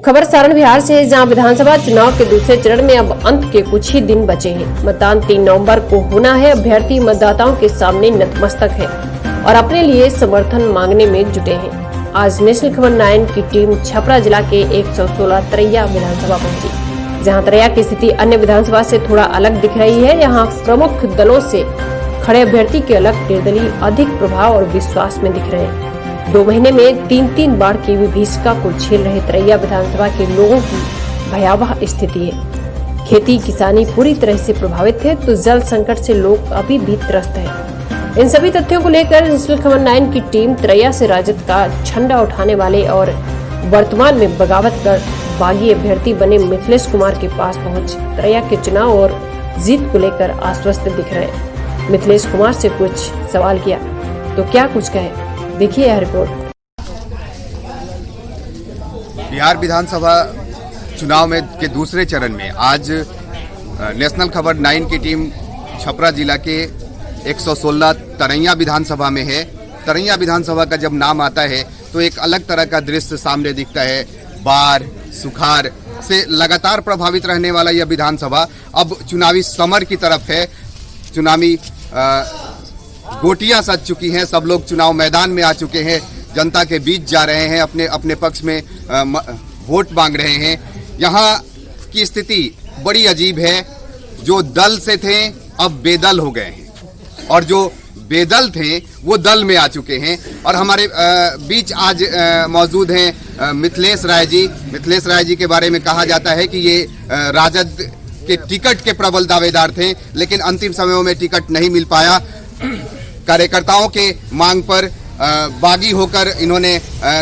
खबर सारण बिहार से है, जहां विधानसभा चुनाव के दूसरे चरण में अब अंत के कुछ ही दिन बचे हैं। मतदान 3 नवंबर को होना है। अभ्यर्थी मतदाताओं के सामने नतमस्तक है और अपने लिए समर्थन मांगने में जुटे हैं। आज नेशनल खबर 9 की टीम छपरा जिला के 116 तरैया विधानसभा पहुंची, जहां तरैया की स्थिति अन्य विधानसभा से थोड़ा अलग दिख रही है। यहाँ प्रमुख दलों से खड़े अभ्यर्थी के अलग निर्दलीय अधिक प्रभाव और विश्वास में दिख रहे हैं। 2 महीने में 3 बार की विभीषिका को झेल रहे तरैया विधानसभा के लोगों की भयावह स्थिति है। खेती किसानी पूरी तरह से प्रभावित है, तो जल संकट से लोग अभी भी त्रस्त हैं। इन सभी तथ्यों को लेकर नेशनल खबर 9 की टीम तरैया से राजद का झंडा उठाने वाले और वर्तमान में बगावत कर बागी अभ्यर्थी बने मिथिलेश कुमार के पास पहुंच तरैया के चुनाव और जीत को लेकर आश्वस्त दिख रहे हैं। मिथिलेश कुमार से कुछ सवाल किया तो क्या कुछ कहे, देखिए यह रिपोर्ट। बिहार विधानसभा चुनाव में के दूसरे चरण में आज नेशनल खबर 9 की टीम छपरा जिला के 116 तरैया विधानसभा में है। तरैया विधानसभा का जब नाम आता है तो एक अलग तरह का दृश्य सामने दिखता है। बाढ़ सुखाड़ से लगातार प्रभावित रहने वाला यह विधानसभा अब चुनावी समर की तरफ है। चुनावी गोटियां सज चुकी हैं, सब लोग चुनाव मैदान में आ चुके हैं, जनता के बीच जा रहे हैं, अपने अपने पक्ष में वोट मांग रहे हैं। यहाँ की स्थिति बड़ी अजीब है। जो दल से थे अब बेदल हो गए हैं और जो बेदल थे वो दल में आ चुके हैं। और हमारे बीच आज मौजूद हैं मिथिलेश राय जी। मिथिलेश राय जी के बारे में कहा जाता है कि ये राजद के टिकट के प्रबल दावेदार थे, लेकिन अंतिम समय में टिकट नहीं मिल पाया। कार्यकर्ताओं के मांग पर बागी होकर इन्होंने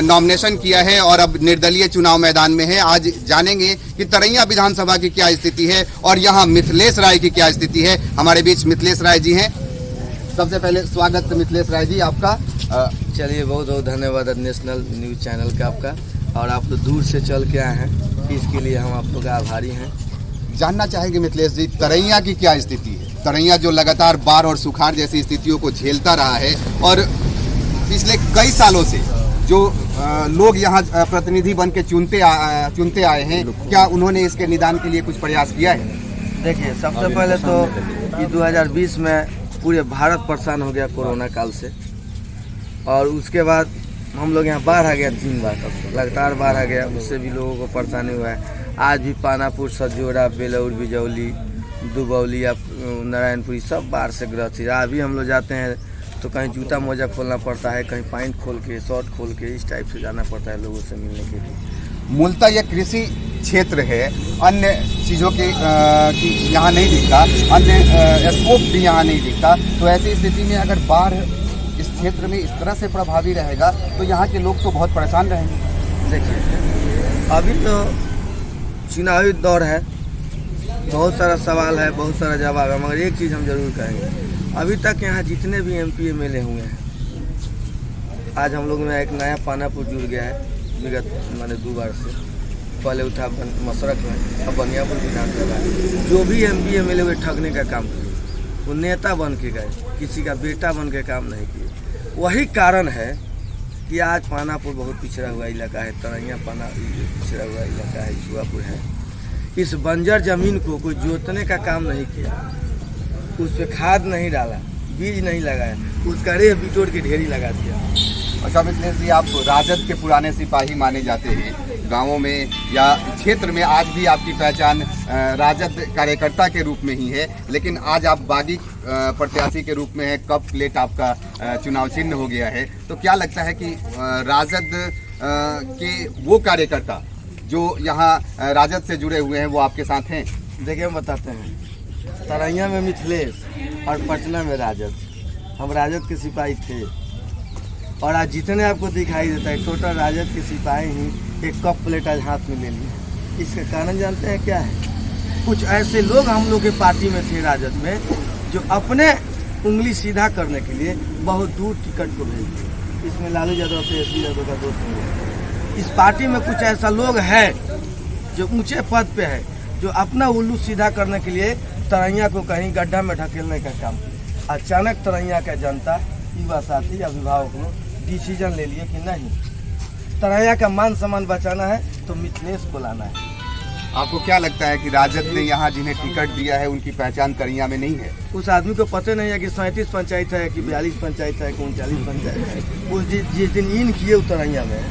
नॉमिनेशन किया है और अब निर्दलीय चुनाव मैदान में है। आज जानेंगे कि तरैया विधानसभा की क्या स्थिति है और यहाँ मिथिलेश राय की क्या स्थिति है। हमारे बीच मिथिलेश राय जी हैं। सबसे पहले स्वागत मिथिलेश राय जी आपका। चलिए, बहुत बहुत धन्यवाद नेशनल न्यूज़ चैनल का आपका, और आप तो दूर से चल के आए हैं, इसके लिए हम आप लोग का आभारी हैं। जानना चाहेंगे मिथिलेश जी, तरैया की क्या स्थिति है? तरैया जो लगातार बाढ़ और सुखाड़ जैसी स्थितियों को झेलता रहा है और पिछले कई सालों से जो लोग यहाँ प्रतिनिधि बन के चुनते आए हैं, क्या उन्होंने इसके निदान के लिए कुछ प्रयास किया है? देखिए, सबसे पहले तो ये 2020 में पूरे भारत परेशान हो गया कोरोना काल से, और उसके बाद हम लोग यहाँ बाढ़ आ गया 3 बार, लगातार बाढ़ आ गया, उससे भी लोगों को परेशानी हुआ है। आज भी पानापुर, सजोरा, बेलौर, बिजौली, दुबौली, नारायणपुरी सब बाढ़ से ग्रस्त है। अभी हम लोग जाते हैं तो कहीं जूता मोजा खोलना पड़ता है, कहीं पैंट खोल के, शर्ट खोल के, इस टाइप से जाना पड़ता है लोगों से मिलने के लिए। मूलतः यह कृषि क्षेत्र है, अन्य चीज़ों की यहाँ नहीं दिखता, अन्य स्कोप भी यहाँ नहीं दिखता। तो ऐसी स्थिति में अगर बाढ़ इस क्षेत्र में इस तरह से प्रभावी रहेगा तो यहाँ के लोग तो बहुत परेशान रहेंगे। देखिए, अभी तो चुनावी दौर है, बहुत सारा सवाल है, बहुत सारा जवाब है, मगर एक चीज़ हम जरूर कहेंगे, अभी तक यहाँ जितने भी MP MLA हुए हैं, आज हम लोग में एक नया पानापुर जुड़ गया है विगत 2 बार से। पहले उठा मसरक में, अब बनियापुर विधानसभा है। जो भी MP MLA हुए ठगने का काम किए, वो नेता बन के गए, किसी का बेटा बन के काम नहीं किए। वही कारण है कि आज पानापुर बहुत पिछड़ा हुआ इलाका है, तरैया पिछड़ा हुआ इलाका है, जुआपुर है। इस बंजर जमीन को कोई जोतने का काम नहीं किया, उस पर खाद नहीं डाला, बीज नहीं लगाया, उसका रेह बिटोर के ढेरी लगा दिया। अच्छा मिथिलेश जी, आप राजद के पुराने सिपाही माने जाते हैं। गांवों में या क्षेत्र में आज भी आपकी पहचान राजद कार्यकर्ता के रूप में ही है, लेकिन आज आप बागी प्रत्याशी के रूप में है। कप प्लेट आपका चुनाव चिन्ह हो गया है। तो क्या लगता है कि राजद के वो कार्यकर्ता जो यहाँ राजद से जुड़े हुए हैं वो आपके साथ हैं? देखिए, हम बताते हैं, तरैया में मिथिलेश और पटना में राजद, हम राजद के सिपाही थे, और आज जितने आपको दिखाई देता है टोटल राजद के सिपाही ही एक कप प्लेट आज हाथ में ले लिए। इसका कारण जानते हैं क्या है? कुछ ऐसे लोग हम लोग के पार्टी में थे राजद में, जो अपने उंगली सीधा करने के लिए बहुत दूर टिकट को भेज दिए। इसमें लालू यादव तेजस्वी यादव का दोस्त है। इस पार्टी में कुछ ऐसा लोग है जो ऊंचे पद पे है, जो अपना उल्लू सीधा करने के लिए तरैया को कहीं गड्ढा में ढकेलने का काम किया। अचानक तरैया का जनता, युवा साथी, अभिभावक लोग डिसीजन ले लिए कि नहीं, तरैया का मान सम्मान बचाना है तो मिथिलेश को लाना है। आपको क्या लगता है कि राजद ने यहाँ जिन्हें टिकट दिया है उनकी पहचान तरैया में नहीं है? उस आदमी को पता नहीं है कि 37 पंचायत है कि 42 पंचायत है कि 39 पंचायत है। उस जिस दिन इन किए उतरैया में,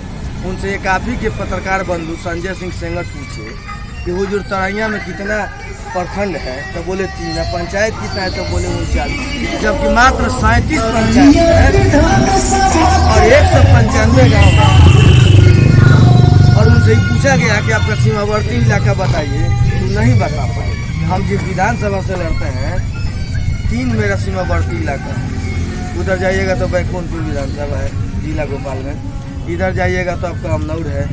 उनसे एक आप ही के पत्रकार बंधु संजय सिंह सेंगर पूछे कि वो जो तरैया में कितना प्रखंड है, तो बोले 3 है। पंचायत कितना है, तो बोले 39, जबकि मात्र 37 पंचायत है और 195 गाँव है। और उनसे ही पूछा गया कि आपका सीमावर्ती इलाका बताइए, तो नहीं बता पाए। हम जिस विधानसभा से लड़ते हैं 3 मेरा सीमावर्ती इलाका है। उधर जाइएगा तो बैकुंठपुर विधानसभा है, जिला गोपालगंज। इधर जाइएगा तो आपका अमनौर है,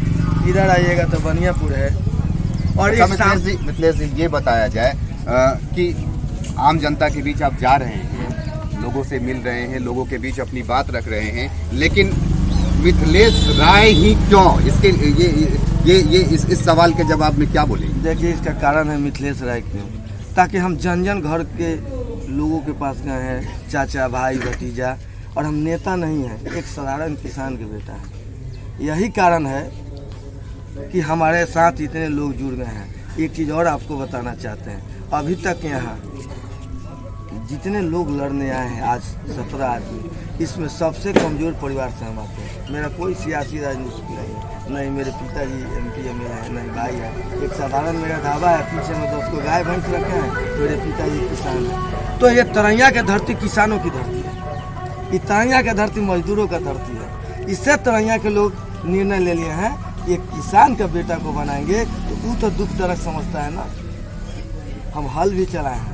इधर आइएगा तो बनियापुर है। और मिथिलेश जी ये बताया जाए कि आम जनता के बीच आप जा रहे हैं, लोगों से मिल रहे हैं, लोगों के बीच अपनी बात रख रहे हैं, लेकिन मिथिलेश राय ही क्यों? इसके ये इस सवाल के जवाब में क्या बोलेंगे? देखिए, इसका कारण है मिथिलेश राय क्यों, ताकि हम जन जन घर के लोगों के पास गए हैं, चाचा भाई भतीजा, और हम नेता नहीं हैं, एक साधारण किसान के बेटा है। यही कारण है कि हमारे साथ इतने लोग जुड़ गए हैं। एक चीज़ और आपको बताना चाहते हैं, अभी तक यहाँ जितने लोग लड़ने आए हैं आज 17 आदमी, इसमें सबसे कमज़ोर परिवार से हम आते हैं। मेरा कोई सियासी राजनीतिक नहीं है, नहीं मेरे पिताजी MP MLA है, नहीं भाई है। एक साधारण मेरा ढाबा है, पीछे में 10 को गाय भैंस रखे हैं, मेरे पिताजी किसान हैं। तो ये तरैया की धरती किसानों की धरती है, ये तरैया की धरती मजदूरों का धरती है। इससे तरैया के लोग निर्णय ले लिए हैं, एक किसान का बेटा को बनाएंगे तो वो तो दुख दर्द समझता है ना। हम हल भी चलाए हैं,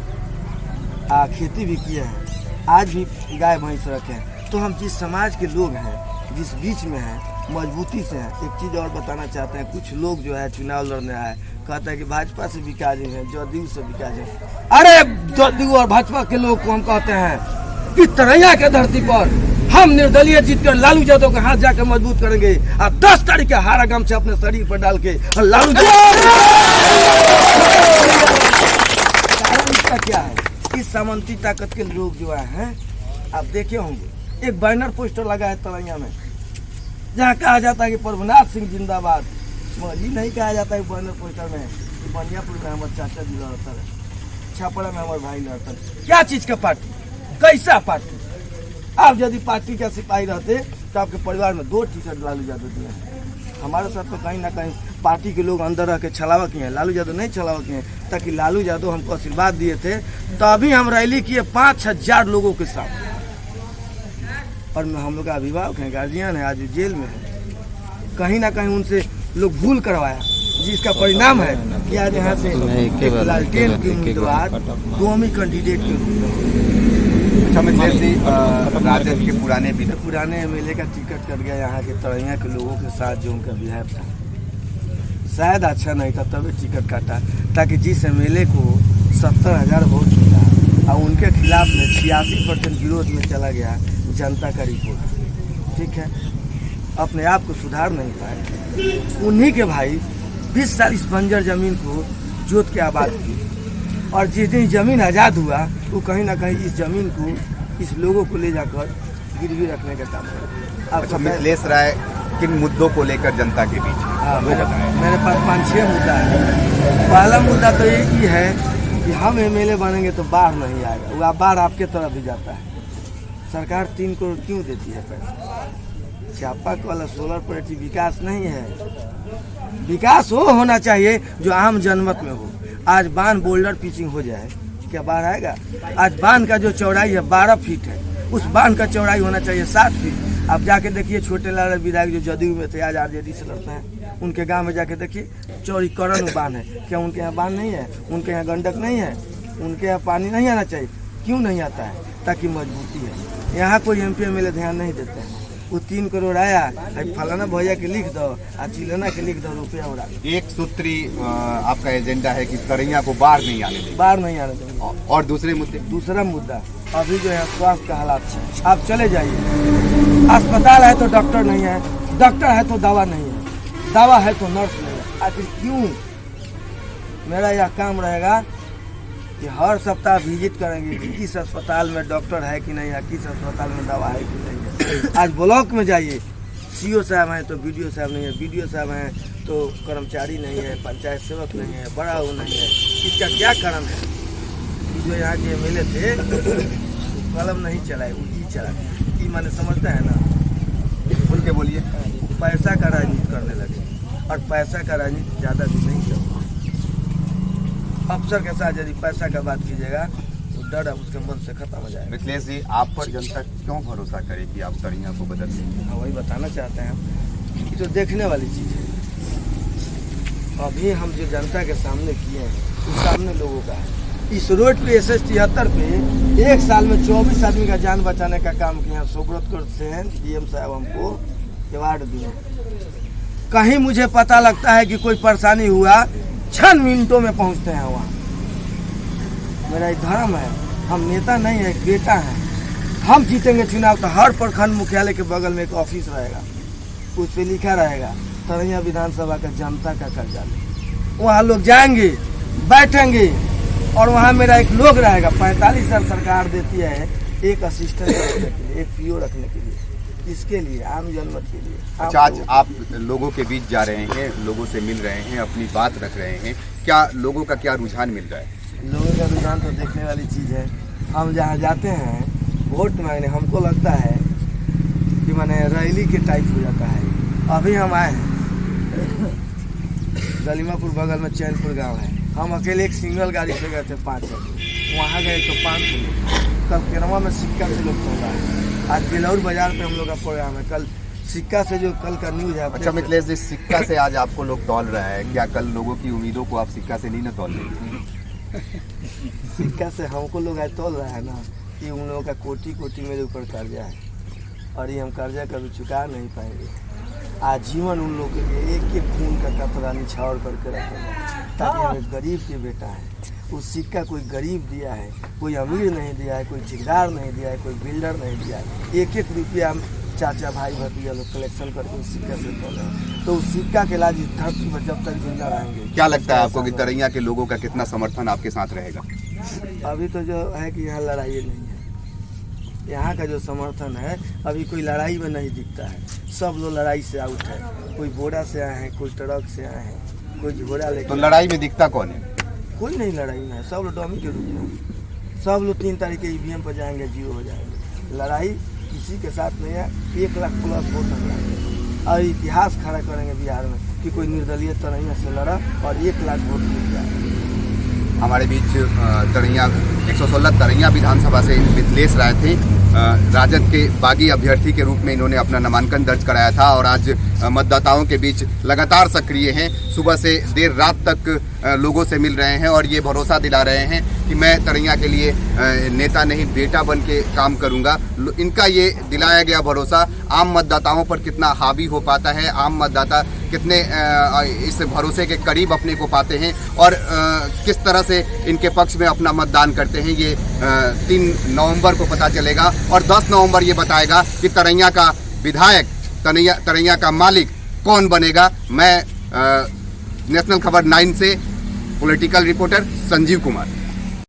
खेती भी किए हैं, आज भी गाय भैंस रखे हैं। तो हम जिस समाज के लोग हैं, जिस बीच में हैं, मजबूती से हैं। एक चीज़ और बताना चाहते हैं, कुछ लोग जो है चुनाव लड़ने आए, कहता है कि भाजपा से विकास है, जदयू से विकास है। अरे जदयू और भाजपा के लोग को हम कहते हैं कि तरैया के धरती पर हम निर्दलीय जीतकर लालू यादव का हाथ जाकर मजबूत करेंगे और 10 तारीख के हारा गमछा अपने शरीर पर डाल के लालू इसका क्या है, इस सामंती ताकत के लोग जो हैं, आप देखे होंगे एक बैनर पोस्टर लगा है तरैया में, जहाँ कहा जाता है कि प्रभुनाथ सिंह जिंदाबाद। ये नहीं कहा जाता है बैनर पोस्टर में कि बनियापुर में हमारे चाचा जी लड़ता है, छापड़ा में हमारे भाई लड़ता है। क्या चीज़ का पार्टी, कैसा पार्टी? आप यदि पार्टी का सिपाही रहते तो आपके परिवार में 2 टिकट लालू यादव दिए हैं। हमारे साथ तो कहीं ना कहीं पार्टी के लोग अंदर रह के छलावा किए हैं, लालू यादव नहीं छलावा किए हैं। ताकि लालू यादव हमको आशीर्वाद दिए थे, तभी हम रैली किए 5000 लोगों के साथ। और हम लोग का अभिभावक हैं, गार्जियन है, आज जेल में है। कहीं ना कहीं उनसे लोग भूल करवाया, जिसका परिणाम है कि आज यहाँ से लालटेन के उम्मीदवार 2वीं कैंडिडेट के मिथिलेश जी राजद के पुराने MLA का टिकट कट गया यहाँ के तरैया के लोगों के साथ, जो उनका बिहेव था शायद अच्छा नहीं था, तभी टिकट काटा, ताकि जिस MLA को 70,000 वोट मिला और उनके खिलाफ में 86% विरोध में चला गया जनता का रिपोर्ट, ठीक है, अपने आप को सुधार नहीं पाए। उन्हीं के भाई 20 साल इस बंजर जमीन को जोत के आबाद की, और जिस दिन जमीन आज़ाद हुआ वो कहीं ना कहीं इस जमीन को, इस लोगों को ले जाकर गिरवी रखने का काम करा। अच्छा, मिथिलेश राय किन मुद्दों को लेकर जनता के बीच? हाँ, मेरे पास 5-6 मुद्दा है। पहला मुद्दा तो एक ही है कि हम MLA बनेंगे तो बाढ़ नहीं आएगा, वो बाढ़ आपके तरफ भी जाता है। सरकार 3 करोड़ क्यों देती है पैसा? चापाक वाला सोलर प्लेट विकास नहीं है, विकास वो होना चाहिए जो आम जनमत में हो। आज बांध बोल्डर पिचिंग हो जाए, क्या बाढ़ आएगा? आज बांध का जो चौड़ाई है 12 फीट है, उस बांध का चौड़ाई होना चाहिए 7 फीट। आप जाके देखिए छोटे लाल विधायक जो जदयू में थे, आज RJD से लड़ते हैं, उनके गांव में जाके देखिए चौड़ीकरण बांध है। क्या उनके यहाँ बांध नहीं है? उनके यहाँ गंडक नहीं है? उनके यहाँ पानी नहीं आना चाहिए? क्यों नहीं आता है? ताकि मजबूती है। यहाँ कोई MP MLA ध्यान नहीं देते हैं। वो 3 करोड़ आया, फलाना भैया के लिख दो, चिलाना के लिख दो, रुपया उड़ा। एक सूत्री आपका एजेंडा है कि तरैया को बाढ़ नहीं आने देंगे। बाढ़ नहीं आने देंगे। और दूसरे मुद्दे? दूसरा मुद्दा अभी जो है स्वास्थ्य का हालात है। आप चले जाइए, अस्पताल है तो डॉक्टर नहीं है, डॉक्टर है तो दवा नहीं है, दवा है तो नर्स नहीं है। आखिर क्यों? मेरा यह काम रहेगा कि हर सप्ताह विजिट करेंगे कि किस अस्पताल में डॉक्टर है कि नहीं है, किस अस्पताल में दवा है कि नहीं है। आज ब्लॉक में जाइए, सीओ साहब हैं तो बीडीओ साहब नहीं है, बीडीओ साहब हैं तो कर्मचारी नहीं है, पंचायत सेवक नहीं है, बड़ा वो नहीं है। इसका क्या कारण है कि जो यहाँ के एमएलए थे कलम नहीं चलाए, वो ई चलाए। ई माने समझता है ना, खुल के बोलिए। पैसा का राजनीति करने लगे और पैसा का राजनीति ज़्यादा भी नहीं चलता। अफसर के साथ यदि पैसा का बात कीजिएगा तो डर उसके मन से खत्म हो जाएगा। मिथिलेश जी, आप पर जनता क्यों भरोसा करे कि आप तरिया को बदल देंगे? हाँ, वही बताना चाहते हैं हम कि जो देखने वाली चीज़ है अभी हम जो जनता के सामने किए हैं वो सामने लोगों का है। इस रोड पे SS 73 पे एक साल में 24 आदमी का जान बचाने का काम किया। सुब्रतपुर से हैं DM साहब हमको अवार्ड दिए। कहीं मुझे पता लगता है कि कोई परेशानी हुआ 6 मिनटों में पहुंचते हैं वहाँ। मेरा एक धर्म है, हम नेता नहीं है, बेटा है। हम जीतेंगे चुनाव तो हर प्रखंड मुख्यालय के बगल में एक ऑफिस रहेगा, उस पर लिखा रहेगा तरैया विधानसभा का जनता का कर्जालय। वहाँ लोग जाएंगे, बैठेंगे और वहाँ मेरा एक लोग रहेगा। 45 साल सरकार देती है एक असिस्टेंट रखने के लिए, एक PO रखने के लिए, इसके लिए आम जनमत के लिए। अच्छा, आज आप लोगों के बीच जा रहे हैं, लोगों से मिल रहे हैं, अपनी बात रख रहे हैं, क्या लोगों का क्या रुझान मिल रहा है? लोगों का रुझान तो देखने वाली चीज़ है। हम जहाँ जाते हैं वोट मांगने, हमको लगता है कि माने रैली के टाइप हो जाता है। अभी हम आए हैं गलीमापुर बगल में चैनपुर गांव है, हम अकेले एक सिंगल गाड़ी से गए थे 5 आदमी, वहाँ गए तो 5 लोग। कल केरवा में सिक्का से लोग तोड़ रहा है। आज बिलौर बाजार पे हम लोग का प्रोग्राम है। कल सिक्का से जो कल का न्यूज़ है। अच्छा मिथिलेश जी, सिक्का से आज आपको लोग तौल रहा है, क्या कल लोगों की उम्मीदों को आप सिक्का से नहीं ना तौल लेंगे? सिक्का से हमको लोग आज तोल रहा है ना कि उन लोगों का कोटि कोटि मेरे ऊपर कर्जा है और ये हम कर्जा कभी चुका नहीं पाएंगे। आजीवन उन लोगों के लिए एक एक खून का कतरा निछावर करके रखेंगे, ताकि हमें गरीब के बेटा है। उस सिक्का कोई गरीब दिया है, कोई अमीर नहीं दिया है, कोई ठेकेदार नहीं दिया है, कोई बिल्डर नहीं दिया है। एक एक रुपया हम चाचा भाई भतीजा लोग कलेक्शन करके उस सिक्का से तोले, तो उस सिक्का के लाज इस धरती पर जब तक जिंदा रहेंगे। क्या लगता है आपको कि तरैया के लोगों का कितना समर्थन आपके साथ रहेगा? अभी तो जो है कि यहाँ लड़ाई नहीं है। यहाँ का जो समर्थन है अभी कोई लड़ाई में नहीं दिखता है। सब लोग लड़ाई से आउट है। कोई बोरा से आए हैं, कोई ट्रक से आए हैं, कोई झोड़ा लेकर। तो लड़ाई में दिखता कौन है? कोई नहीं लड़ाई में है, सब लोग डमी के रूप में। सब लोग 3 तारीख के EVM पर जाएंगे, 0 हो जाएंगे। लड़ाई किसी के साथ नहीं है। 1 लाख प्लस वोट हम और इतिहास खड़ा करेंगे बिहार में कि कोई निर्दलीय तरैया से लड़ा और 1 लाख वोट जीत गया। हमारे बीच तरैया 116 तरैया विधानसभा से मिथिलेश राय थे। राजद के बागी अभ्यर्थी के रूप में इन्होंने अपना नामांकन दर्ज कराया था और आज मतदाताओं के बीच लगातार सक्रिय हैं। सुबह से देर रात तक लोगों से मिल रहे हैं और ये भरोसा दिला रहे हैं कि मैं तरैया के लिए नेता नहीं बेटा बन के काम करूंगा। इनका ये दिलाया गया भरोसा आम मतदाताओं पर कितना हावी हो पाता है, आम मतदाता कितने इस भरोसे के करीब अपने को पाते हैं और किस तरह से इनके पक्ष में अपना मतदान करते हैं, ये 3 नवंबर को पता चलेगा। और 10 नवंबर ये बताएगा कि तरैया का विधायक, तरैया का मालिक कौन बनेगा। मैं नेशनल खबर 9 से पॉलिटिकल रिपोर्टर संजीव कुमार।